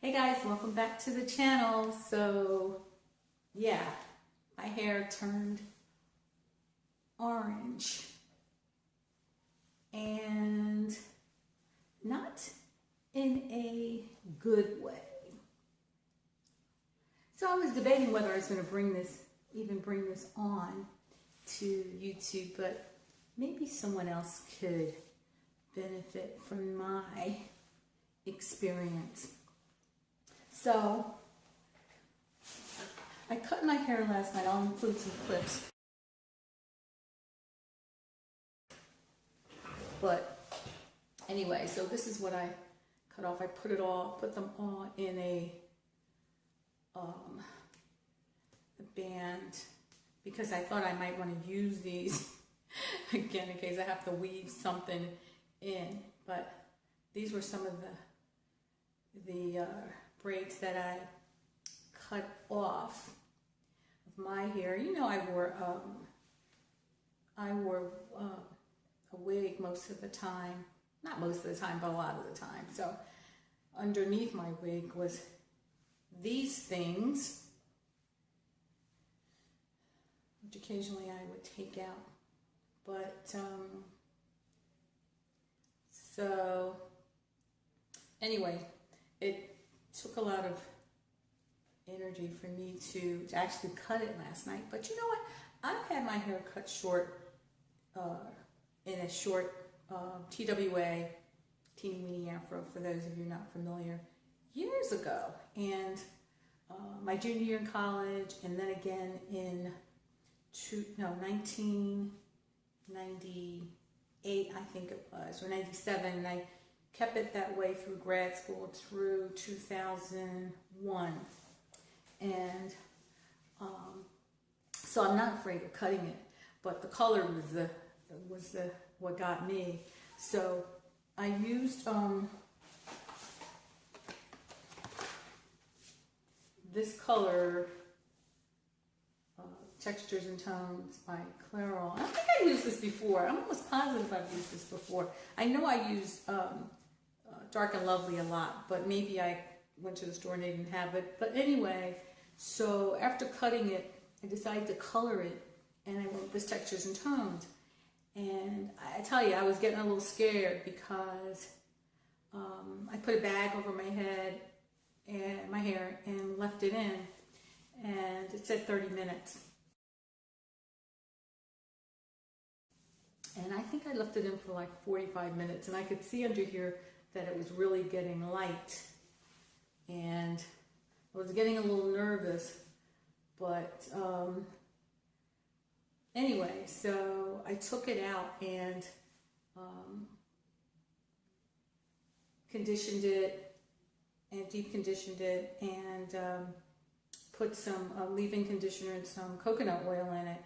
Hey guys, welcome back to the channel. So yeah, my hair turned orange and not in a good way. So I was debating whether I was going to bring this on to YouTube, but maybe someone else could benefit from my experience. So I cut my hair last night. I'll include some clips. But anyway, so this is what I cut off. I put them all in a band because I thought I might want to use these again in case I have to weave something in. But these were some of the braids that I cut off of my hair. You know, I wore a wig most of the time. Not most of the time, but a lot of the time. So underneath my wig was these things, which occasionally I would take out. But so anyway, it took a lot of energy for me to actually cut it last night. But you know what? I've had my hair cut short in a short TWA, teeny weeny afro, for those of you not familiar, years ago. And my junior year in college, and then again in 1998, I think it was, or 97, and I kept it that way through grad school through 2001. And so I'm not afraid of cutting it, but the color was what got me. So I used this color, Textures and Tones by Clairol. I think I used this before. I'm almost positive I've used this before. I know I used Dark and Lovely a lot, but maybe I went to the store and they didn't have it. But anyway, so after cutting it, I decided to color it, and I went with this Textures and Tones. And I tell you, I was getting a little scared because I put a bag over my head and my hair and left it in, and it said 30 minutes. And I think I left it in for like 45 minutes, and I could see under here that it was really getting light. And I was getting a little nervous, but anyway, so I took it out and conditioned it and deep conditioned it, and put some leave-in conditioner and some coconut oil in it.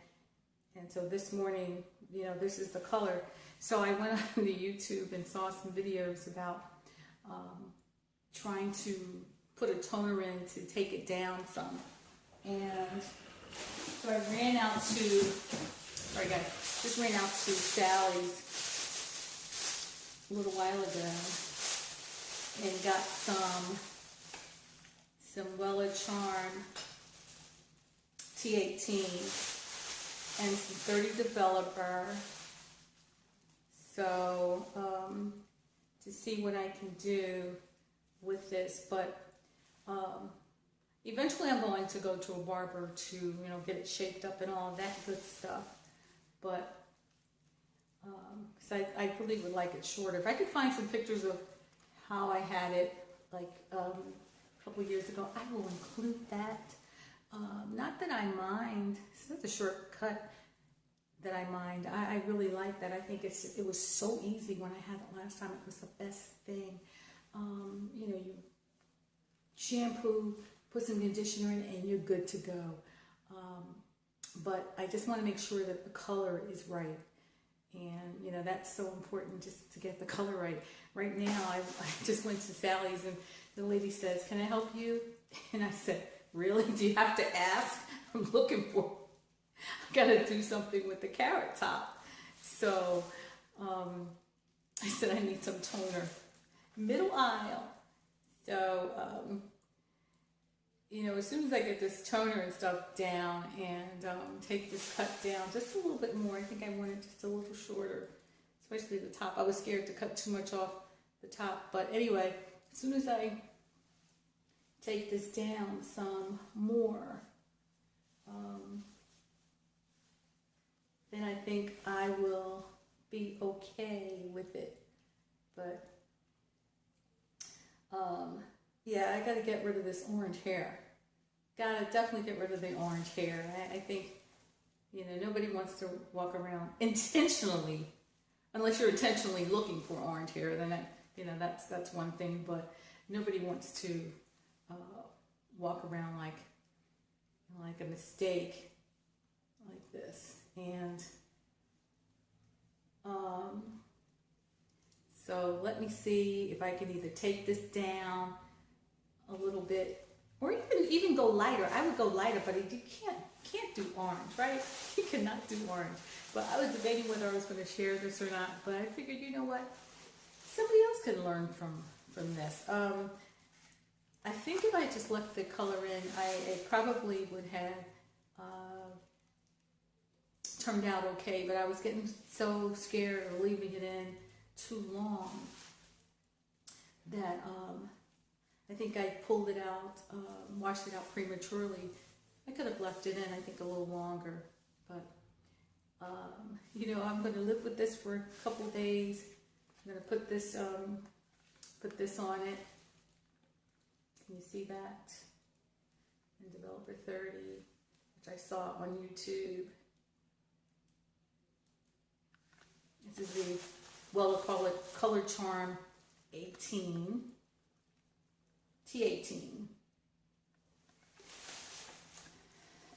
And so this morning, you know, this is the color. So I went on to YouTube and saw some videos about trying to put a toner in to take it down some. And so I ran out to, just ran out to Sally's a little while ago and got some Wella Charm T18 and some 30 Developer. So to see what I can do with this, but eventually I'm going to go to a barber to, you know, get it shaped up and all that good stuff. But because I really would like it shorter. If I could find some pictures of how I had it like a couple years ago, I will include that. Not that I mind. It's not the shortcut that I mind. I really like that. I think it was so easy when I had it last time. It was the best thing. You know, you shampoo, put some conditioner in, and you're good to go. But I just want to make sure that the color is right. And, you know, that's so important, just to get the color right. Right now, I just went to Sally's, and the lady says, "Can I help you?" And I said, "Really? Do you have to ask? I'm looking for, I got to do something with the carrot top." So I said, "I need some toner." Middle aisle. So you know, as soon as I get this toner and stuff down and take this cut down just a little bit more, I think I want it just a little shorter, especially the top. I was scared to cut too much off the top, but anyway, as soon as I take this down some more, then I think I will be okay with it. But yeah, I gotta get rid of this orange hair. Gotta definitely get rid of the orange hair. I think, you know, nobody wants to walk around intentionally, unless you're intentionally looking for orange hair, then you know, that's one thing, but nobody wants to walk around like a mistake like this. And so let me see if I can either take this down a little bit, or even go lighter. I would go lighter, but you can't do orange, right? You cannot do orange. But I was debating whether I was going to share this or not, but I figured, you know what, somebody else can learn from this. I think if I just left the color in, it probably would have turned out okay, but I was getting so scared of leaving it in too long that I think I pulled it out, washed it out prematurely. I could have left it in, I think, a little longer, but you know, I'm going to live with this for a couple days. I'm going to put this on it. Can you see that? In Developer 30, which I saw on YouTube. This is the, well, we'll call it Color Charm 18, T18.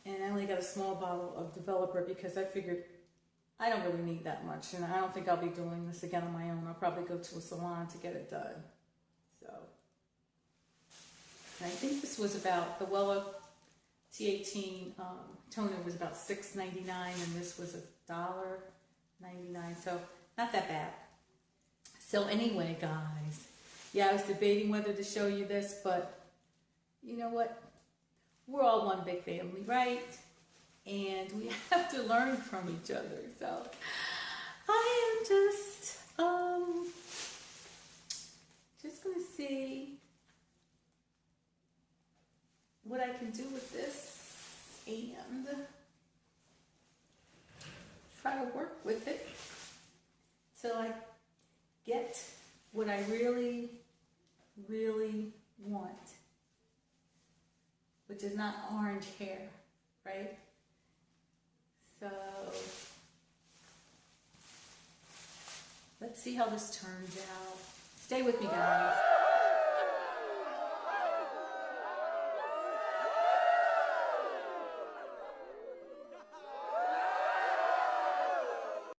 And I only got a small bottle of Developer because I figured I don't really need that much, and I don't think I'll be doing this again on my own. I'll probably go to a salon to get it done. So, and I think this was about, the Wella T18 toner was about $6.99, and this was $1.99, so not that bad. So anyway, guys, yeah, I was debating whether to show you this, but you know what? We're all one big family, right? And we have to learn from each other. So I am just gonna see what I can do with this and try to work with it till I get what I really, really want, which is not orange hair, right? So let's see how this turns out. Stay with me, guys.